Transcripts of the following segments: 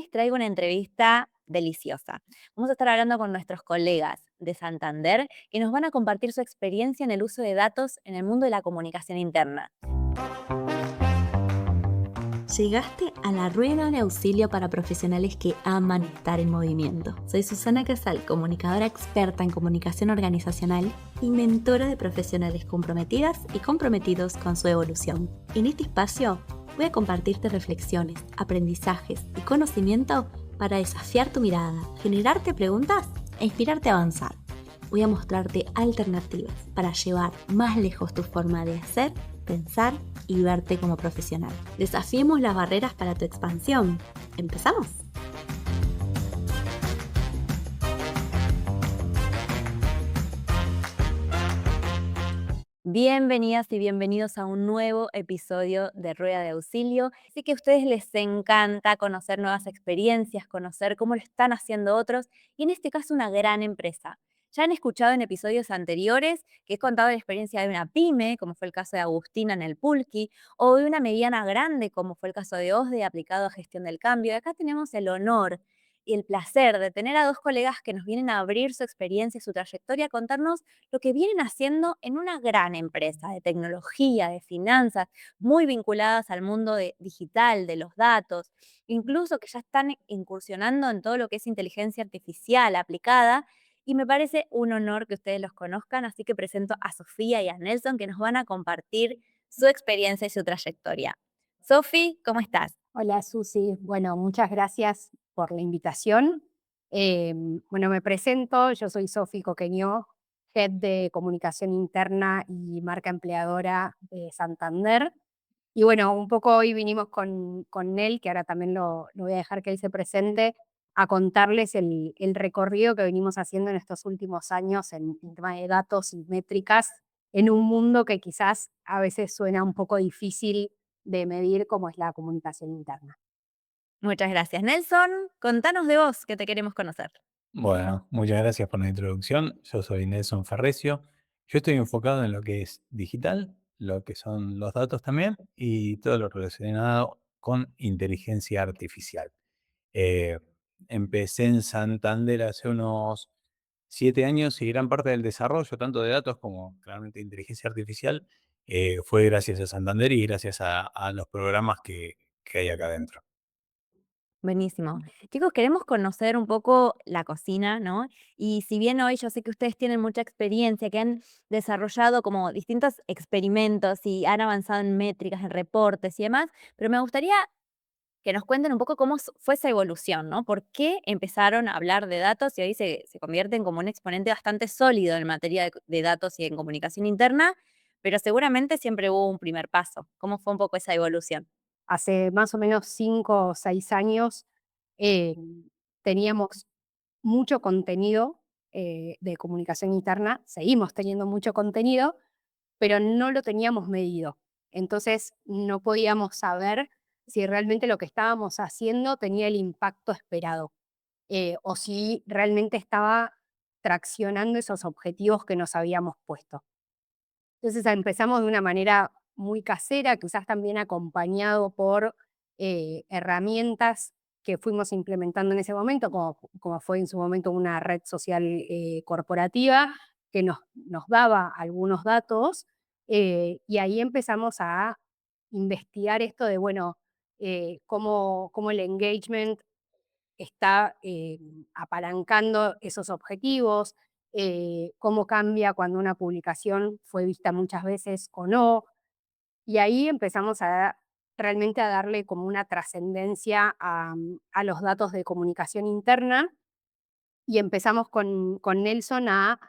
les traigo una entrevista deliciosa. Vamos a estar hablando con nuestros colegas de Santander que nos van a compartir su experiencia en el uso de datos en el mundo de la comunicación interna. Llegaste a la rueda de auxilio para profesionales que aman estar en movimiento. Soy Susana Casal, comunicadora experta en comunicación organizacional y mentora de profesionales comprometidas y comprometidos con su evolución. En este espacio voy a compartirte reflexiones, aprendizajes y conocimiento para desafiar tu mirada, generarte preguntas e inspirarte a avanzar. Voy a mostrarte alternativas para llevar más lejos tu forma de hacer, pensar y verte como profesional. Desafiemos las barreras para tu expansión. ¿Empezamos? Bienvenidas y bienvenidos a un nuevo episodio de Rueda de Auxilio. Sé que a ustedes les encanta conocer nuevas experiencias, conocer cómo lo están haciendo otros y en este caso una gran empresa. Ya han escuchado en episodios anteriores que he contado la experiencia de una pyme, como fue el caso de Agustina en el Pulqui, o de una mediana grande, como fue el caso de OSDE aplicado a gestión del cambio. Y acá tenemos el honor y el placer de tener a dos colegas que nos vienen a abrir su experiencia y su trayectoria, a contarnos lo que vienen haciendo en una gran empresa de tecnología, de finanzas, muy vinculadas al mundo digital, de los datos, incluso que ya están incursionando en todo lo que es inteligencia artificial aplicada. Y me parece un honor que ustedes los conozcan, así que presento a Sofía y a Nelson que nos van a compartir su experiencia y su trayectoria. Sofi, ¿cómo estás? Hola Susi, bueno, muchas gracias por la invitación. Bueno, me presento, yo soy Sofi Coqueñó, Head de Comunicación Interna y Marca Empleadora de Santander. Y bueno, un poco hoy vinimos con Nel, que ahora también lo voy a dejar que él se presente, a contarles el recorrido que venimos haciendo en estos últimos años en tema de datos y métricas, en un mundo que quizás a veces suena un poco difícil de medir, como es la comunicación interna. Muchas gracias. Nelson, contanos de vos, que te queremos conocer. Bueno, muchas gracias por la introducción. Yo soy Nelson Ferrecio. Yo estoy enfocado en lo que es digital, lo que son los datos también y todo lo relacionado con inteligencia artificial. Eh, Empecé en Santander hace unos 7 años y gran parte del desarrollo, tanto de datos como claramente de inteligencia artificial, fue gracias a Santander y gracias a los programas que hay acá adentro. Buenísimo. Chicos, queremos conocer un poco la cocina, ¿no? Y si bien hoy yo sé que ustedes tienen mucha experiencia, que han desarrollado como distintos experimentos y han avanzado en métricas, en reportes y demás, pero me gustaría que nos cuenten un poco cómo fue esa evolución, ¿no? ¿Por qué empezaron a hablar de datos y hoy se convierten como un exponente bastante sólido en materia de datos y en comunicación interna? Pero seguramente siempre hubo un primer paso. ¿Cómo fue un poco esa evolución? Hace más o menos 5 o 6 años eh, teníamos mucho contenido de comunicación interna, seguimos teniendo mucho contenido, pero no lo teníamos medido. Entonces no podíamos saber si realmente lo que estábamos haciendo tenía el impacto esperado, o si realmente estaba traccionando esos objetivos que nos habíamos puesto. Entonces empezamos de una manera muy casera, quizás también acompañado por herramientas que fuimos implementando en ese momento, como fue en su momento una red social corporativa que nos daba algunos datos, y ahí empezamos a investigar esto de, bueno, cómo el engagement está apalancando esos objetivos, cómo cambia cuando una publicación fue vista muchas veces o no. Y ahí empezamos a realmente a darle como una trascendencia a los datos de comunicación interna y empezamos con Nelson a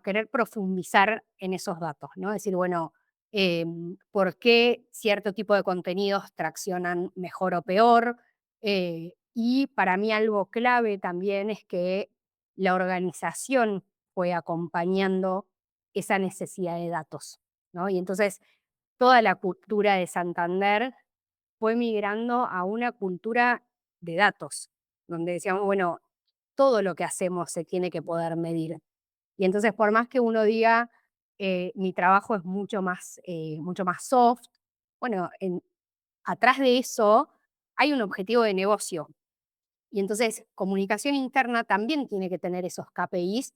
querer profundizar en esos datos, ¿no? Decir, bueno, ¿por qué cierto tipo de contenidos traccionan mejor o peor? Y para mí algo clave también es que la organización fue acompañando esa necesidad de datos, ¿no? Y entonces toda la cultura de Santander fue migrando a una cultura de datos, donde decíamos, bueno, todo lo que hacemos se tiene que poder medir. Y entonces, por más que uno diga, mi trabajo es mucho más soft, bueno, atrás de eso hay un objetivo de negocio. Y entonces, comunicación interna también tiene que tener esos KPIs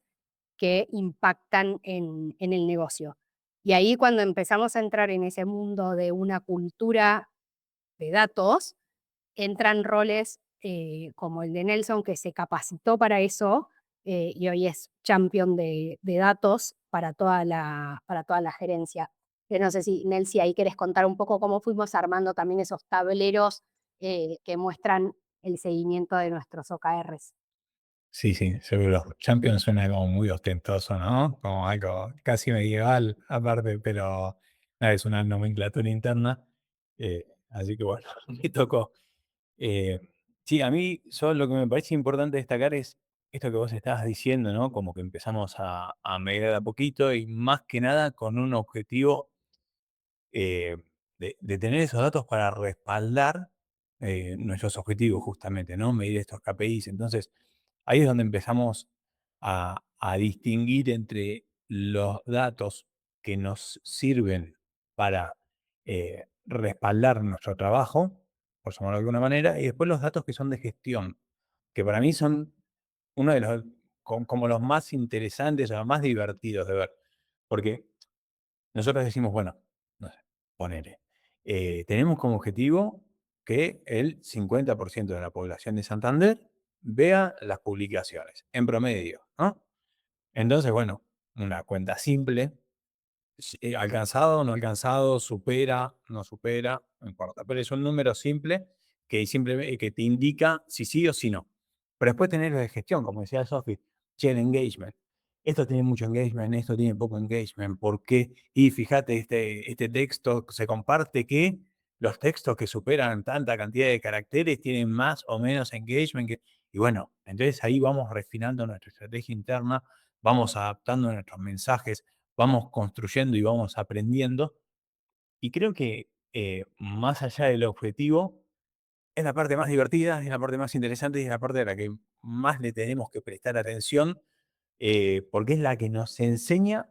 que impactan en el negocio. Y ahí cuando empezamos a entrar en ese mundo de una cultura de datos, entran roles como el de Nelson, que se capacitó para eso y hoy es champion de datos para toda la gerencia. Que no sé si, Nelsi, ahí querés contar un poco cómo fuimos armando también esos tableros que muestran el seguimiento de nuestros OKRs. Sí, sí, seguro. Champions suena como muy ostentoso, ¿no? Como algo casi medieval, aparte, pero nada, es una nomenclatura interna. Así que bueno, me tocó. Eh, sí, a mí solo lo que me parece importante destacar es esto que vos estabas diciendo, ¿no? Como que empezamos a medir de a poquito y más que nada con un objetivo eh, de tener esos datos para respaldar nuestros objetivos, justamente, ¿no? Medir estos KPIs. Entonces, ahí es donde empezamos a distinguir entre los datos que nos sirven para respaldar nuestro trabajo, por llamarlo de alguna manera, y después los datos que son de gestión, que para mí son uno de los, como los más interesantes o los más divertidos de ver. Porque nosotros decimos, bueno, no sé, ponele, tenemos como objetivo que el 50% de la población de Santander vea las publicaciones, en promedio, ¿no? Entonces, bueno, una cuenta simple, alcanzado, no alcanzado, supera, no supera, no importa, pero es un número simple que te indica si sí o si no. Pero después tenés lo de gestión, como decía Sophie, che, el engagement. Esto tiene mucho engagement, esto tiene poco engagement. ¿Por qué? Y fíjate, este texto se comparte que los textos que superan tanta cantidad de caracteres tienen más o menos engagement. Y bueno, entonces ahí vamos refinando nuestra estrategia interna, vamos adaptando nuestros mensajes, vamos construyendo y vamos aprendiendo. Y creo que más allá del objetivo, es la parte más divertida, es la parte más interesante y es la parte a la que más le tenemos que prestar atención, porque es la que nos enseña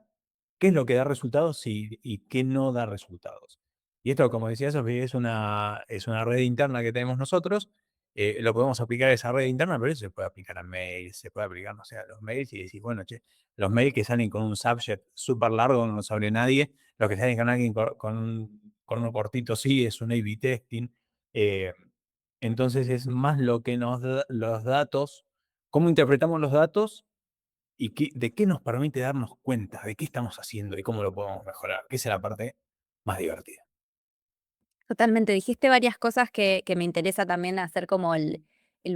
qué es lo que da resultados y qué no da resultados. Y esto, como decía Sofía, es una red interna que tenemos nosotros. Lo podemos aplicar a esa red interna, pero eso se puede aplicar a mails, se puede aplicar, no sé, a los mails y decir, bueno, che, los mails que salen con un subject súper largo no los abre nadie, los que salen con alguien con uno cortito sí, es un A/B testing. eh, entonces es más lo que nos da los datos, cómo interpretamos los datos y de qué nos permite darnos cuenta de qué estamos haciendo y cómo lo podemos mejorar, que esa es la parte más divertida. Totalmente, dijiste varias cosas que me interesa también hacer como el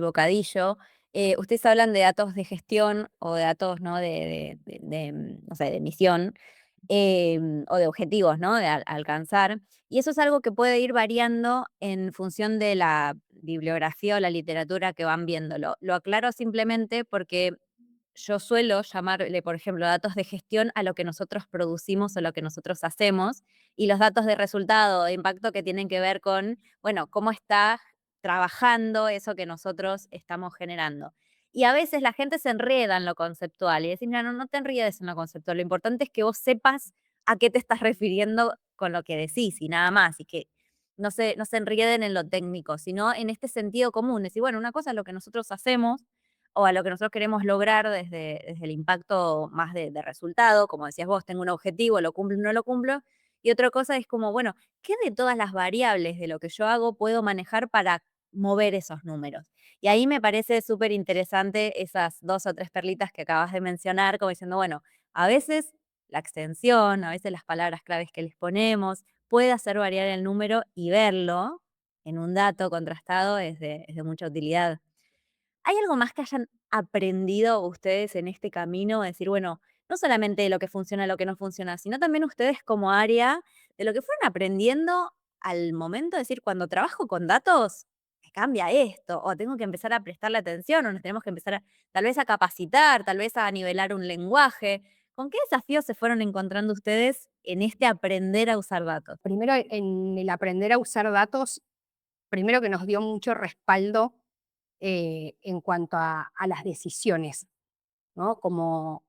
bocadillo. Ustedes hablan de datos de gestión o de datos, ¿no? No sé, de misión, o de objetivos, ¿no? De alcanzar. Y eso es algo que puede ir variando en función de la bibliografía o la literatura que van viendo. Lo aclaro simplemente porque yo suelo llamarle, por ejemplo, datos de gestión a lo que nosotros producimos o lo que nosotros hacemos, y los datos de resultado, de impacto que tienen que ver con, bueno, cómo está trabajando eso que nosotros estamos generando. Y a veces la gente se enreda en lo conceptual y decir, no, no, no te enredes en lo conceptual, lo importante es que vos sepas a qué te estás refiriendo con lo que decís y nada más, y que no se enrieden en lo técnico, sino en este sentido común, decir, bueno, una cosa es lo que nosotros hacemos o a lo que nosotros queremos lograr desde el impacto más de resultado, como decías vos, tengo un objetivo, lo cumplo o no lo cumplo, y otra cosa es como, bueno, ¿qué de todas las variables de lo que yo hago puedo manejar para mover esos números? Y ahí me parece súper interesante esas 2 o 3 perlitas que acabas de mencionar, como diciendo, bueno, a veces la extensión, a veces las palabras claves que les ponemos, puede hacer variar el número y verlo en un dato contrastado es de mucha utilidad. ¿Hay algo más que hayan aprendido ustedes en este camino? Decir, bueno, no solamente de lo que funciona, lo que no funciona, sino también ustedes como área, de lo que fueron aprendiendo al momento de decir, cuando trabajo con datos, me cambia esto, o tengo que empezar a prestarle atención, o nos tenemos que empezar tal vez a capacitar, tal vez a nivelar un lenguaje. ¿Con qué desafíos se fueron encontrando ustedes en este aprender a usar datos? Primero, en el aprender a usar datos, primero que nos dio mucho respaldo en cuanto a las decisiones, ¿no? Como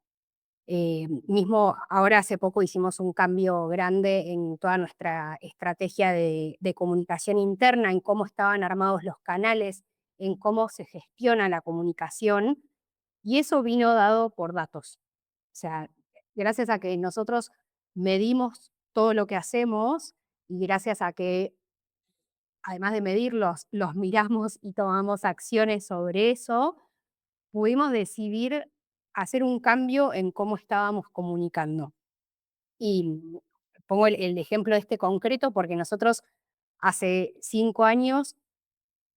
mismo ahora hace poco hicimos un cambio grande en toda nuestra estrategia de comunicación interna, en cómo estaban armados los canales en cómo se gestiona la comunicación y eso vino dado por datos. O sea, gracias a que nosotros medimos todo lo que hacemos y gracias a que, además de medirlos, los miramos y tomamos acciones sobre eso, pudimos decidir hacer un cambio en cómo estábamos comunicando. Y pongo el ejemplo de este concreto porque nosotros hace 5 años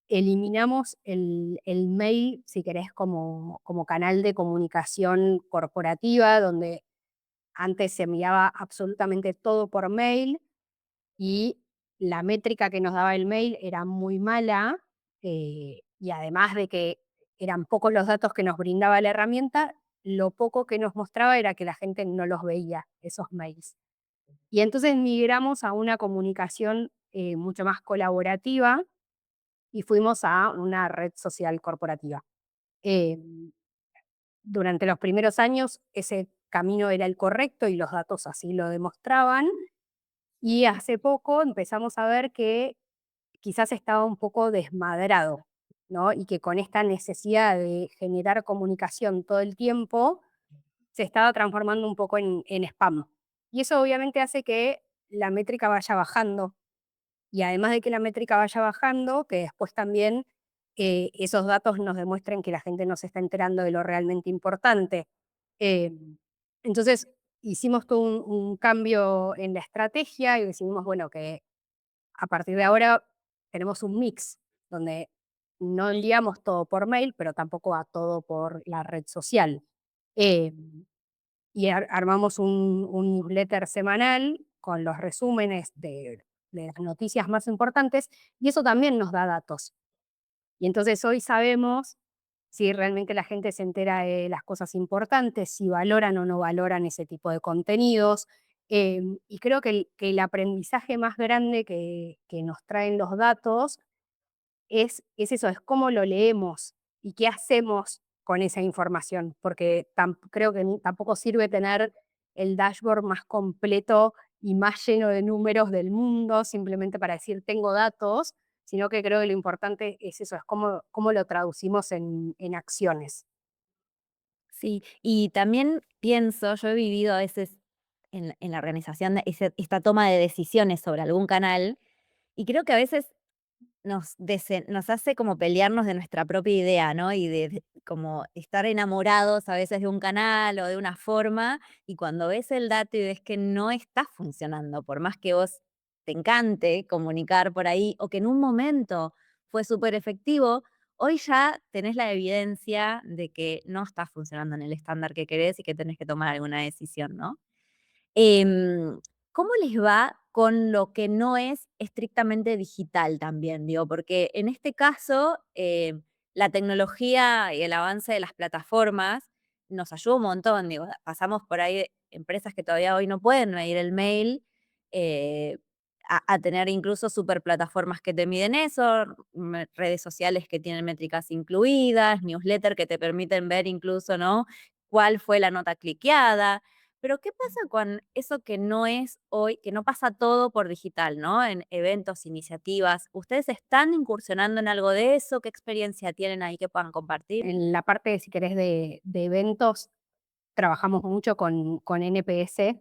eliminamos el mail, si querés, como canal de comunicación corporativa, donde antes se enviaba absolutamente todo por mail y la métrica que nos daba el mail era muy mala, y además de que eran pocos los datos que nos brindaba la herramienta, lo poco que nos mostraba era que la gente no los veía, esos mails. Y entonces migramos a una comunicación mucho más colaborativa y fuimos a una red social corporativa. Em, Durante los primeros años ese camino era el correcto y los datos así lo demostraban. Y hace poco empezamos a ver que quizás estaba un poco desmadrado, ¿no? Y que con esta necesidad de generar comunicación todo el tiempo, se estaba transformando un poco en spam. Y eso obviamente hace que la métrica vaya bajando. Y además de que la métrica vaya bajando, que después también esos datos nos demuestren que la gente no se está enterando de lo realmente importante. Eh, entonces, hicimos todo un cambio en la estrategia y decidimos, bueno, que a partir de ahora tenemos un mix donde no enviamos todo por mail, pero tampoco a todo por la red social. Eh, y armamos un newsletter semanal con los resúmenes de las noticias más importantes y eso también nos da datos. Y entonces hoy sabemos si realmente la gente se entera de las cosas importantes, si valoran o no valoran ese tipo de contenidos. Y creo que el aprendizaje más grande que nos traen los datos es eso, es cómo lo leemos y qué hacemos con esa información, porque creo que tampoco sirve tener el dashboard más completo y más lleno de números del mundo simplemente para decir tengo datos, sino que creo que lo importante es eso, es cómo lo traducimos en acciones. Sí, y también pienso, yo he vivido a veces en la organización de esta toma de decisiones sobre algún canal, y creo que a veces nos hace como pelearnos de nuestra propia idea, ¿no? Y de como estar enamorados a veces de un canal o de una forma, y cuando ves el dato y ves que no está funcionando, por más que vos te encante comunicar por ahí, o que en un momento fue súper efectivo, hoy ya tenés la evidencia de que no está funcionando en el estándar que querés y que tenés que tomar alguna decisión, ¿no? Em, ¿Cómo les va con lo que no es estrictamente digital también? Digo, porque en este caso, la tecnología y el avance de las plataformas nos ayuda un montón. Digo, pasamos por ahí empresas que todavía hoy no pueden medir el mail, eh, a tener incluso super plataformas que te miden eso, redes sociales que tienen métricas incluidas, newsletter que te permiten ver incluso, ¿no? Cuál fue la nota cliqueada. Pero, ¿qué pasa con eso que no es hoy, que no pasa todo por digital, ¿no? En eventos, iniciativas. ¿Ustedes están incursionando en algo de eso? ¿Qué experiencia tienen ahí que puedan compartir? En la parte, si querés, de eventos, trabajamos mucho con NPS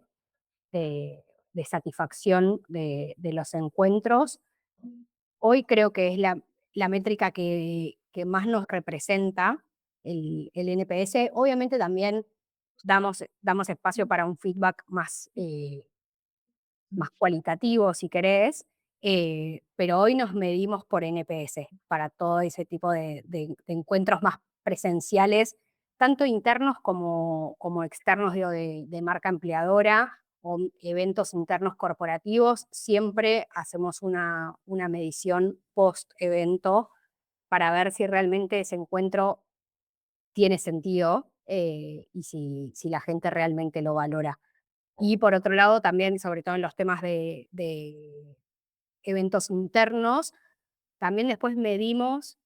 de satisfacción de los encuentros. Hoy creo que es la métrica que más nos representa el NPS. Obviamente también damos espacio para un feedback más cualitativo, si querés, pero hoy nos medimos por NPS para todo ese tipo de encuentros más presenciales, tanto internos como externos, digo, de marca empleadora o eventos internos corporativos. Siempre hacemos una medición post-evento para ver si realmente ese encuentro tiene sentido y si la gente realmente lo valora. Y por otro lado, también, sobre todo en los temas de eventos internos, también después medimos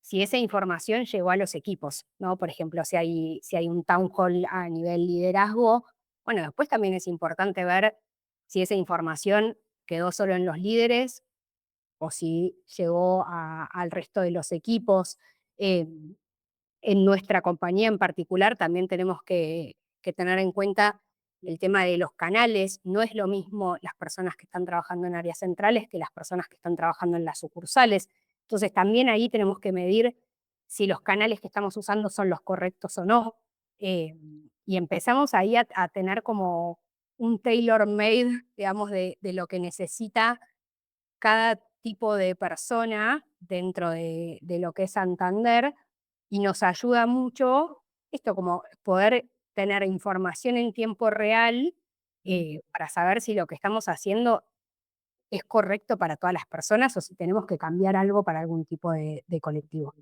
si esa información llegó a los equipos, ¿no? Por ejemplo, si hay un town hall a nivel liderazgo, bueno, después también es importante ver si esa información quedó solo en los líderes o si llegó al resto de los equipos. Eh, en nuestra compañía en particular también tenemos que tener en cuenta el tema de los canales. No es lo mismo las personas que están trabajando en áreas centrales que las personas que están trabajando en las sucursales. Entonces también ahí tenemos que medir si los canales que estamos usando son los correctos o no. eh, y empezamos ahí a tener como un tailor-made, digamos, de lo que necesita cada tipo de persona dentro de lo que es Santander, y nos ayuda mucho esto, como poder tener información en tiempo real, para saber si lo que estamos haciendo es correcto para todas las personas o si tenemos que cambiar algo para algún tipo de colectivo.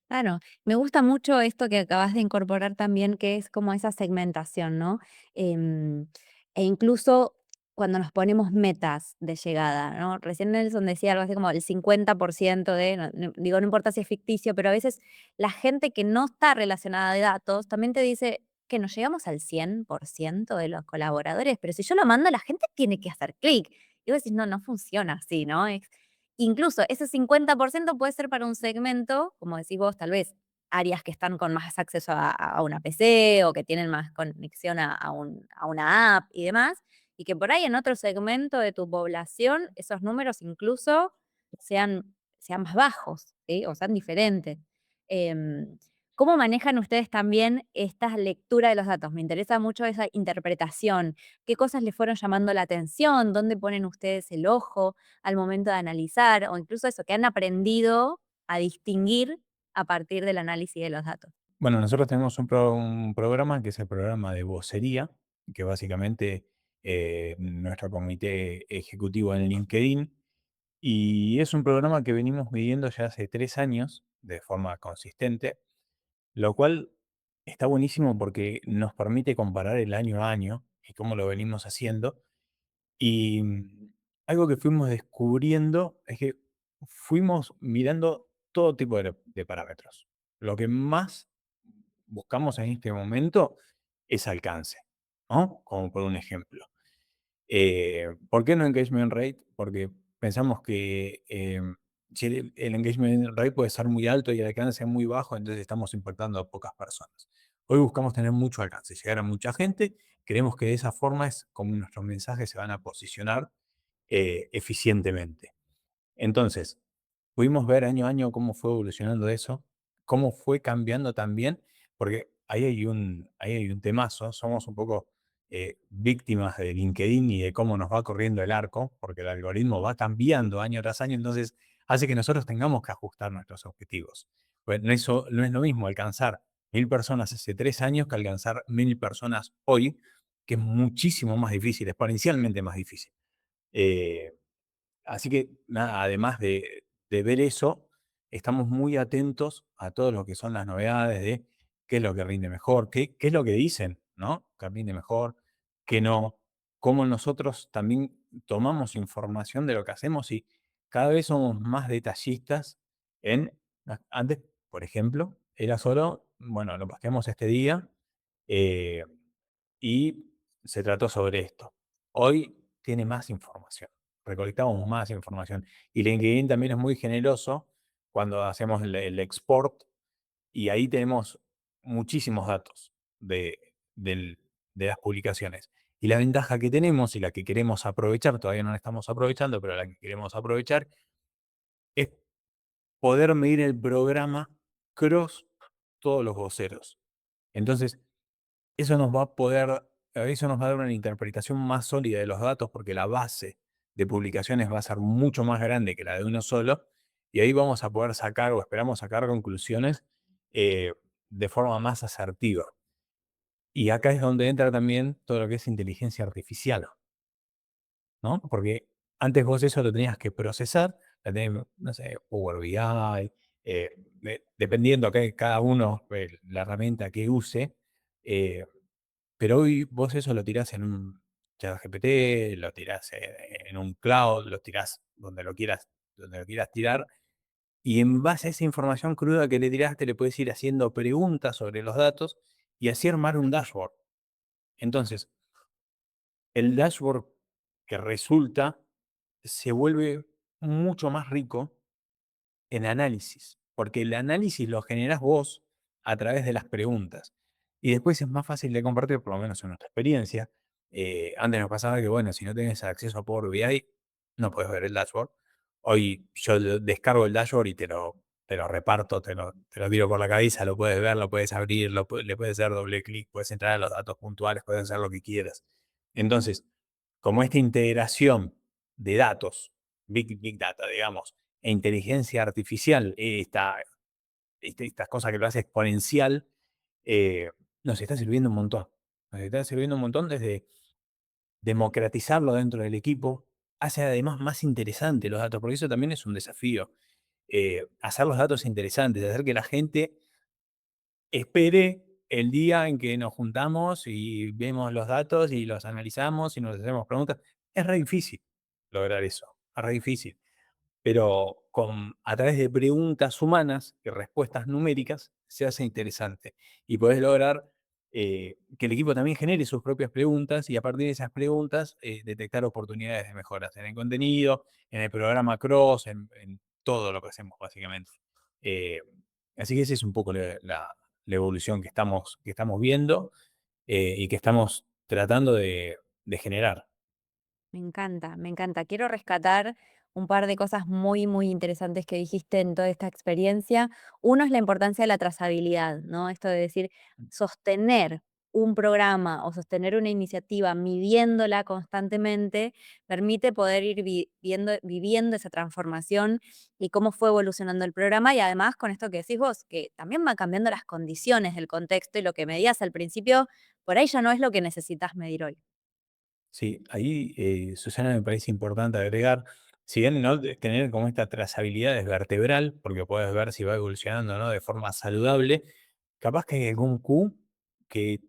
Claro, me gusta mucho esto que acabas de incorporar también, que es como esa segmentación, ¿no? Em, e incluso cuando nos ponemos metas de llegada, ¿no? Recién Nelson decía algo así como el 50% de, digo, no importa si es ficticio, pero a veces la gente que no está relacionada de datos también te dice que no llegamos al 100% de los colaboradores, pero si yo lo mando, la gente tiene que hacer clic. Y vos decís, no, no funciona así, ¿no? Incluso ese 50% puede ser para un segmento, como decís vos, tal vez áreas que están con más acceso a una PC o que tienen más conexión a una app y demás, y que por ahí en otro segmento de tu población esos números incluso sean más bajos, ¿sí? O sean diferentes. Em, ¿Cómo manejan ustedes también esta lectura de los datos? Me interesa mucho esa interpretación. ¿Qué cosas les fueron llamando la atención? ¿Dónde ponen ustedes el ojo al momento de analizar? O incluso eso, que han aprendido a distinguir a partir del análisis de los datos. Bueno, nosotros tenemos un programa que es el programa de vocería, que básicamente nuestro comité ejecutivo en LinkedIn, y es un programa que venimos midiendo ya hace 3 años de forma consistente, lo cual está buenísimo porque nos permite comparar el año a año y cómo lo venimos haciendo. Y algo que fuimos descubriendo es que fuimos mirando todo tipo de parámetros. Lo que más buscamos en este momento es alcance, ¿no? Como por un ejemplo. ¿Por qué no engagement rate? Porque pensamos que si el engagement rate puede ser muy alto y el alcance muy bajo, entonces estamos impactando a pocas personas. Hoy buscamos tener mucho alcance, llegar a mucha gente. Creemos que de esa forma es como nuestros mensajes se van a posicionar eficientemente. Entonces, pudimos ver año a año cómo fue evolucionando eso, cómo fue cambiando también, porque ahí hay un temazo, somos un poco víctimas de LinkedIn y de cómo nos va corriendo el arco, porque el algoritmo va cambiando año tras año, entonces hace que nosotros tengamos que ajustar nuestros objetivos. Pues no es lo mismo alcanzar 1.000 personas hace 3 años que alcanzar 1.000 personas hoy, que es muchísimo más difícil, exponencialmente más difícil. Eh, Así que nada, además de ver eso, estamos muy atentos a todo lo que son las novedades de qué es lo que rinde mejor, qué es lo que dicen, ¿no? Que rinde mejor, que no, cómo nosotros también tomamos información de lo que hacemos y cada vez somos más detallistas antes, por ejemplo, era solo, bueno, lo posteamos este día, eh, y se trató sobre esto. Hoy tiene más información, recolectamos más información. Y LinkedIn también es muy generoso cuando hacemos el export y ahí tenemos muchísimos datos de las publicaciones. Y la ventaja que tenemos y la que queremos aprovechar, todavía no la estamos aprovechando, pero la que queremos aprovechar es poder medir el programa cross todos los voceros. Entonces, eso nos va a dar una interpretación más sólida de los datos porque la base de publicaciones va a ser mucho más grande que la de uno solo y ahí vamos a poder sacar o esperamos sacar conclusiones eh, de forma más asertiva. Y acá es donde entra también todo lo que es inteligencia artificial, ¿no? Porque antes vos eso lo tenías que procesar, no sé, Power BI, dependiendo que cada uno, la herramienta que use, eh, pero hoy vos eso lo tirás en un ChatGPT, lo tirás en un cloud, lo tirás donde lo quieras tirar, y en base a esa información cruda que le tiraste, le puedes ir haciendo preguntas sobre los datos y así armar un dashboard. Entonces, el dashboard que resulta se vuelve mucho más rico en análisis, porque el análisis lo generás vos a través de las preguntas. Y después es más fácil de compartir, por lo menos en nuestra experiencia. Antes nos pasaba que, bueno, si no tenés acceso a Power BI, no puedes ver el dashboard. Hoy yo descargo el dashboard y te lo reparto, te lo tiro por la cabeza, lo puedes ver, lo puedes abrir, le puedes dar doble clic, puedes entrar a los datos puntuales, puedes hacer lo que quieras. Entonces, como esta integración de datos, Big Data, digamos, e inteligencia artificial, estas cosas que lo hace exponencial, eh, nos está sirviendo un montón. Nos está sirviendo un montón desde democratizarlo dentro del equipo, hace además más interesante los datos, porque eso también es un desafío. Hacer los datos interesantes, hacer que la gente espere el día en que nos juntamos y vemos los datos y los analizamos y nos hacemos preguntas. Es re difícil lograr eso, es re difícil. Pero a través de preguntas humanas y respuestas numéricas se hace interesante. Y podés lograr que el equipo también genere sus propias preguntas y a partir de esas preguntas detectar oportunidades de mejoras en el contenido, en el programa Cross, en todo lo que hacemos básicamente. Eh, Así que esa es un poco la evolución que estamos viendo y que estamos tratando de generar. Me encanta, me encanta. Quiero rescatar un par de cosas muy, muy interesantes que dijiste en toda esta experiencia. Uno es la importancia de la trazabilidad, ¿no? Esto de decir, sostener un programa o sostener una iniciativa midiéndola constantemente permite poder ir viviendo esa transformación y cómo fue evolucionando el programa y además con esto que decís vos, que también van cambiando las condiciones del contexto y lo que medías al principio, por ahí ya no es lo que necesitas medir hoy. Sí, ahí, Susana, me parece importante agregar, si bien no tener como esta trazabilidad es vertebral, porque puedes ver si va evolucionando, ¿no? De forma saludable, capaz que hay algún Q que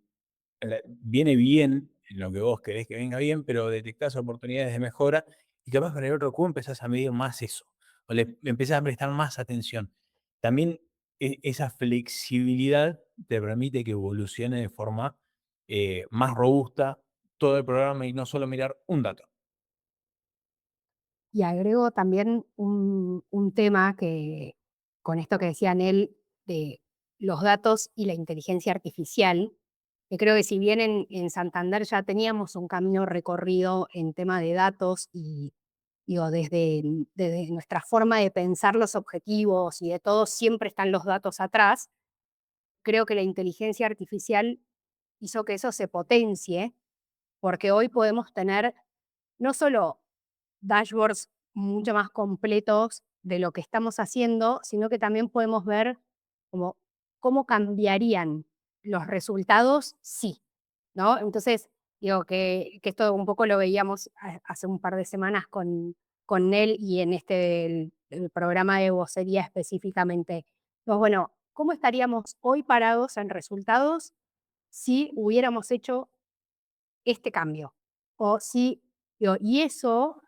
viene bien en lo que vos querés que venga bien, pero detectás oportunidades de mejora y capaz con el otro Q empezás a medir más eso, o le empezás a prestar más atención. También esa flexibilidad te permite que evolucione de forma más robusta todo el programa y no solo mirar un dato. Y agrego también un tema que, con esto que decía Anel, de los datos y la inteligencia artificial, que creo que si bien en Santander ya teníamos un camino recorrido en tema de datos y digo, desde nuestra forma de pensar los objetivos y de todo, siempre están los datos atrás, creo que la inteligencia artificial hizo que eso se potencie, porque hoy podemos tener no solo dashboards mucho más completos de lo que estamos haciendo, sino que también podemos ver como cómo cambiarían los resultados sí, ¿no? Entonces, digo que esto un poco lo veíamos hace un par de semanas con él y en el programa de vocería específicamente. Pues bueno, ¿cómo estaríamos hoy parados en resultados si hubiéramos hecho este cambio? O si, digo, y eso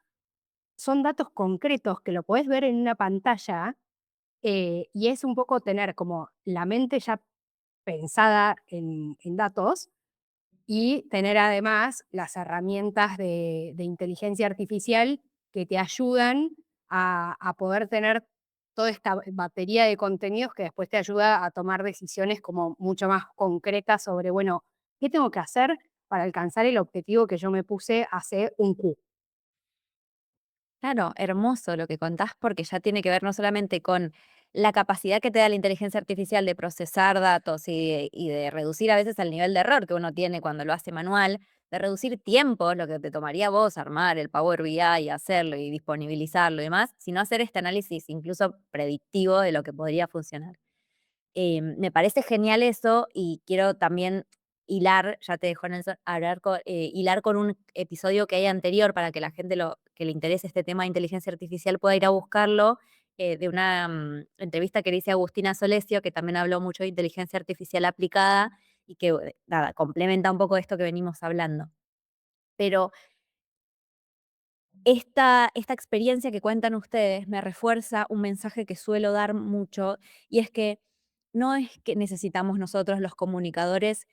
son datos concretos que lo podés ver en una pantalla, y es un poco tener como la mente ya pensada en datos y tener además las herramientas de inteligencia artificial que te ayudan a poder tener toda esta batería de contenidos que después te ayuda a tomar decisiones como mucho más concretas sobre, bueno, ¿qué tengo que hacer para alcanzar el objetivo que yo me puse hace un Q? Claro, hermoso lo que contás porque ya tiene que ver no solamente con la capacidad que te da la inteligencia artificial de procesar datos y de reducir a veces el nivel de error que uno tiene cuando lo hace manual, de reducir tiempo, lo que te tomaría a vos armar el Power BI y hacerlo y disponibilizarlo y demás, sino hacer este análisis incluso predictivo de lo que podría funcionar. Me parece genial eso y quiero también hilar, ya te dejo Nelson, hilar con un episodio que hay anterior para que la gente que le interese este tema de inteligencia artificial pueda ir a buscarlo, de una entrevista que le hice a Agustina Solesio, que también habló mucho de inteligencia artificial aplicada y que, nada, complementa un poco esto que venimos hablando. Pero esta experiencia que cuentan ustedes me refuerza un mensaje que suelo dar mucho, y es que no es que necesitamos nosotros los comunicadores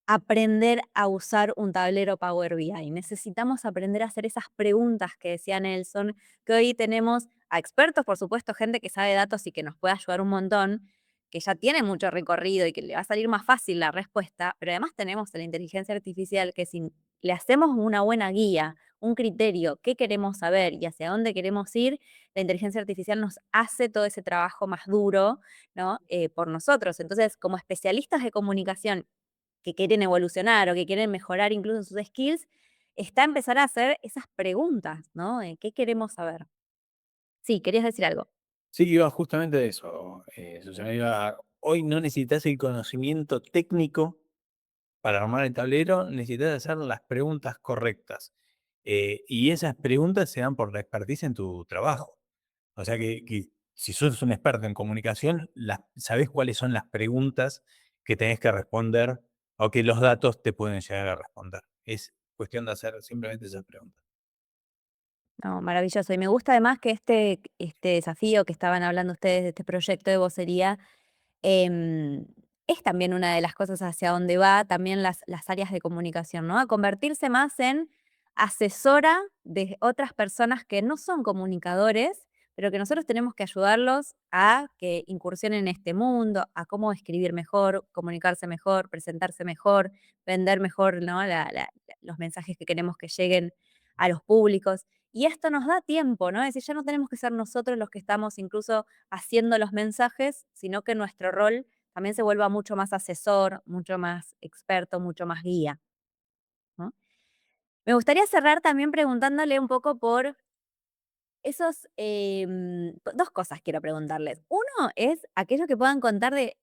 aprender a usar un tablero Power BI. Necesitamos aprender a hacer esas preguntas que decía Nelson, que hoy tenemos a expertos, por supuesto, gente que sabe datos y que nos puede ayudar un montón, que ya tiene mucho recorrido y que le va a salir más fácil la respuesta, pero además tenemos a la inteligencia artificial que si le hacemos una buena guía, un criterio, qué queremos saber y hacia dónde queremos ir, la inteligencia artificial nos hace todo ese trabajo más duro, ¿no? Por nosotros. Entonces, como especialistas de comunicación que quieren evolucionar o que quieren mejorar incluso sus skills, está empezar a hacer esas preguntas, ¿no? ¿Qué queremos saber? Sí, querías decir algo. Sí, iba justamente de eso, Susana, hoy no necesitas el conocimiento técnico para armar el tablero, necesitas hacer las preguntas correctas. Y esas preguntas se dan por la expertise en tu trabajo. O sea que si sos un experto en comunicación, sabés cuáles son las preguntas que tenés que responder o que los datos te pueden llegar a responder. Es cuestión de hacer simplemente esas preguntas. No, maravilloso. Y me gusta además que este desafío que estaban hablando ustedes de este proyecto de vocería, Em, es también una de las cosas hacia donde va también las áreas de comunicación, ¿no? A convertirse más en asesora de otras personas que no son comunicadores, pero que nosotros tenemos que ayudarlos a que incursionen en este mundo, a cómo escribir mejor, comunicarse mejor, presentarse mejor, vender mejor, ¿no? Los mensajes que queremos que lleguen a los públicos. Y esto nos da tiempo, ¿no? Es decir, ya no tenemos que ser nosotros los que estamos incluso haciendo los mensajes, sino que nuestro rol también se vuelva mucho más asesor, mucho más experto, mucho más guía, ¿no? Me gustaría cerrar también preguntándole un poco por esos, 2 cosas quiero preguntarles. Uno es aquello que puedan contar de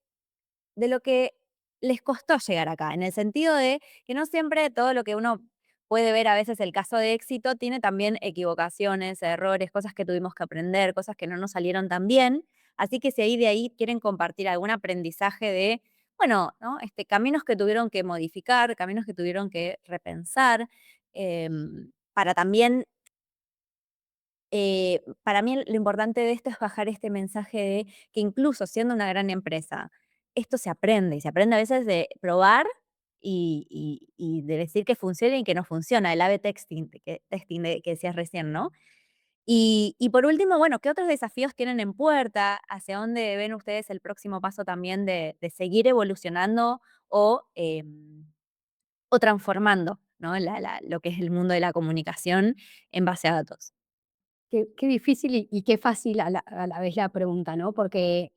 lo que les costó llegar acá, en el sentido de que no siempre todo lo que uno puede ver a veces el caso de éxito tiene también equivocaciones, errores, cosas que tuvimos que aprender, cosas que no nos salieron tan bien. Así que si ahí de ahí quieren compartir algún aprendizaje de, bueno, ¿no? Caminos que tuvieron que modificar, caminos que tuvieron que repensar, para también para mí lo importante de esto es bajar este mensaje de que incluso siendo una gran empresa, esto se aprende, y se aprende a veces de probar y de decir que funciona y que no funciona, el A/B testing que decías recién, ¿no? Y por último, bueno, ¿qué otros desafíos tienen en puerta? ¿Hacia dónde ven ustedes el próximo paso también de seguir evolucionando o transformando, ¿no? Lo que es el mundo de la comunicación en base a datos. Qué difícil y qué fácil a la vez la pregunta, ¿no? Porque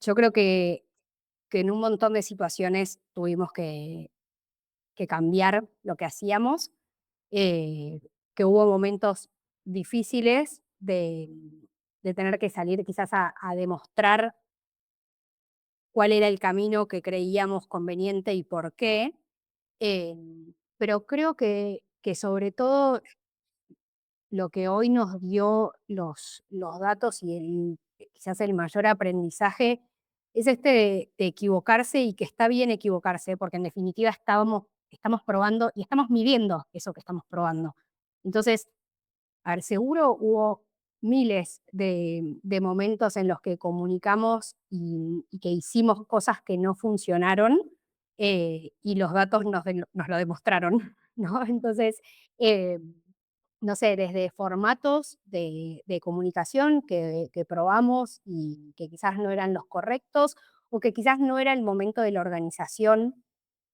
yo creo que en un montón de situaciones tuvimos que cambiar lo que hacíamos, que hubo momentos difíciles de tener que salir quizás a demostrar cuál era el camino que creíamos conveniente y por qué. Pero creo que sobre todo lo que hoy nos dio los datos y quizás el mayor aprendizaje es de equivocarse y que está bien equivocarse, porque en definitiva estamos probando y estamos midiendo eso que estamos probando. Entonces, a ver, seguro hubo miles de momentos en los que comunicamos y que hicimos cosas que no funcionaron, y los datos nos lo demostraron, ¿no? Entonces, eh, no sé, desde formatos de comunicación que probamos y que quizás no eran los correctos o que quizás no era el momento de la organización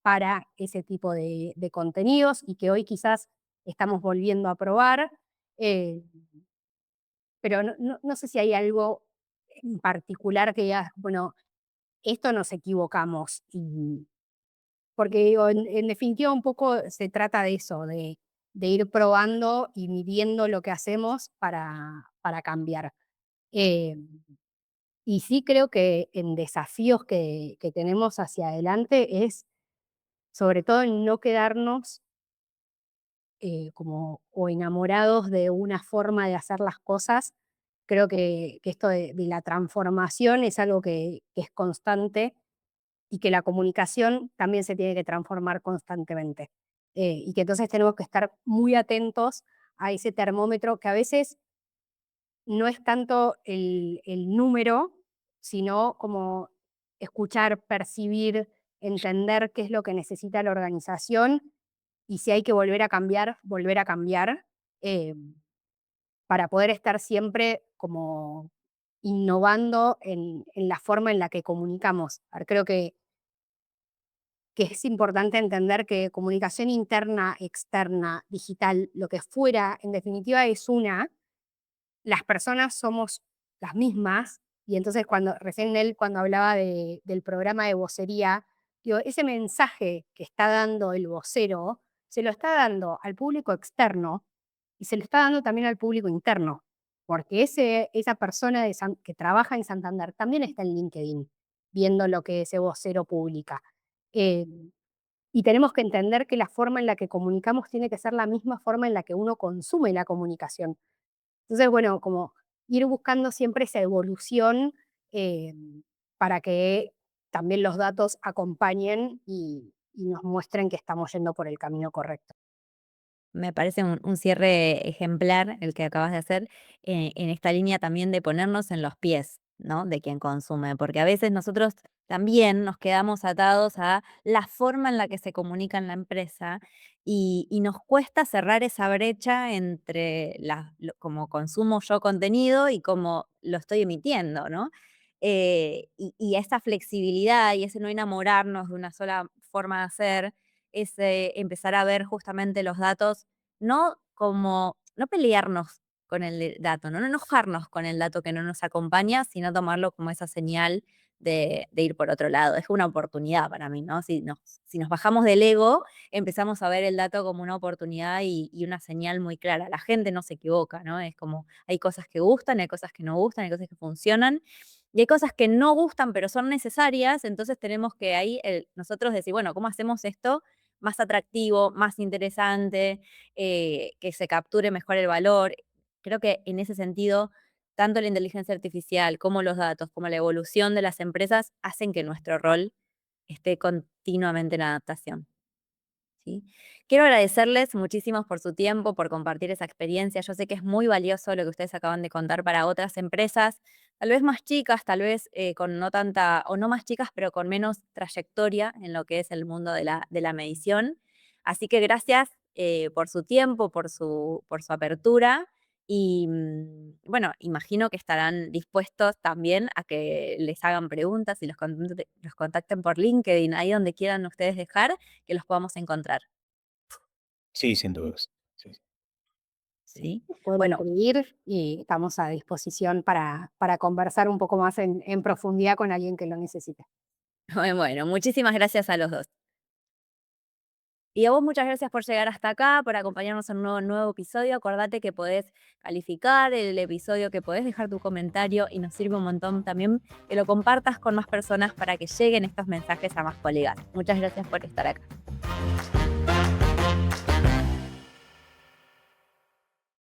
para ese tipo de contenidos y que hoy quizás estamos volviendo a probar. eh, pero no sé si hay algo en particular que digas, bueno, esto nos equivocamos. Porque digo, en definitiva un poco se trata de eso, de ir probando y midiendo lo que hacemos para cambiar. Eh, y sí creo que en desafíos que tenemos hacia adelante es sobre todo en no quedarnos como o enamorados de una forma de hacer las cosas. Creo que esto de la transformación es algo que es constante y que la comunicación también se tiene que transformar constantemente. Y que entonces tenemos que estar muy atentos a ese termómetro que a veces no es tanto el número, sino como escuchar, percibir, entender qué es lo que necesita la organización y si hay que volver a cambiar, eh, para poder estar siempre como innovando en la forma en la que comunicamos. A ver, creo que es importante entender que comunicación interna, externa, digital, lo que fuera, en definitiva es las personas somos las mismas, y entonces recién él cuando hablaba del programa de vocería, digo, ese mensaje que está dando el vocero, se lo está dando al público externo y se lo está dando también al público interno, porque esa persona que trabaja en Santander también está en LinkedIn, viendo lo que ese vocero publica. Eh, y tenemos que entender que la forma en la que comunicamos tiene que ser la misma forma en la que uno consume la comunicación. Entonces, bueno, como ir buscando siempre esa evolución, eh, para que también los datos acompañen y nos muestren que estamos yendo por el camino correcto. Me parece un cierre ejemplar el que acabas de hacer, en esta línea también de ponernos en los pies, ¿no? De quien consume, porque a veces nosotros también nos quedamos atados a la forma en la que se comunica en la empresa y nos cuesta cerrar esa brecha entre cómo consumo yo contenido y cómo lo estoy emitiendo, ¿no? Y esa flexibilidad y ese no enamorarnos de una sola forma de hacer, ese empezar a ver justamente los datos, no pelearnos con el dato, no enojarnos con el dato que no nos acompaña, sino tomarlo como esa señal de ir por otro lado. Es una oportunidad para mí, ¿no? Si nos bajamos del ego, empezamos a ver el dato como una oportunidad y una señal muy clara. La gente no se equivoca, ¿no? Es como hay cosas que gustan, hay cosas que no gustan, hay cosas que funcionan y hay cosas que no gustan, pero son necesarias, entonces tenemos que ahí nosotros decir, bueno, ¿cómo hacemos esto más atractivo, más interesante, que se capture mejor el valor? Creo que en ese sentido, tanto la inteligencia artificial como los datos, como la evolución de las empresas, hacen que nuestro rol esté continuamente en adaptación. ¿Sí? Quiero agradecerles muchísimo por su tiempo, por compartir esa experiencia. Yo sé que es muy valioso lo que ustedes acaban de contar para otras empresas, tal vez más chicas, tal vez con no tanta, o no más chicas, pero con menos trayectoria en lo que es el mundo de la medición. Así que gracias por su tiempo, por su apertura. Y bueno, imagino que estarán dispuestos también a que les hagan preguntas y los contacten por LinkedIn, ahí donde quieran ustedes dejar que los podamos encontrar, Sí, sin dudas. Sí, sí. ¿sí? Pueden Bueno, escribir y estamos a disposición para conversar un poco más en profundidad con alguien que lo necesite. bueno, muchísimas gracias a los 2. Y a vos muchas gracias por llegar hasta acá, por acompañarnos en un nuevo episodio. Acordate que podés calificar el episodio, que podés dejar tu comentario y nos sirve un montón también que lo compartas con más personas para que lleguen estos mensajes a más colegas. Muchas gracias por estar acá.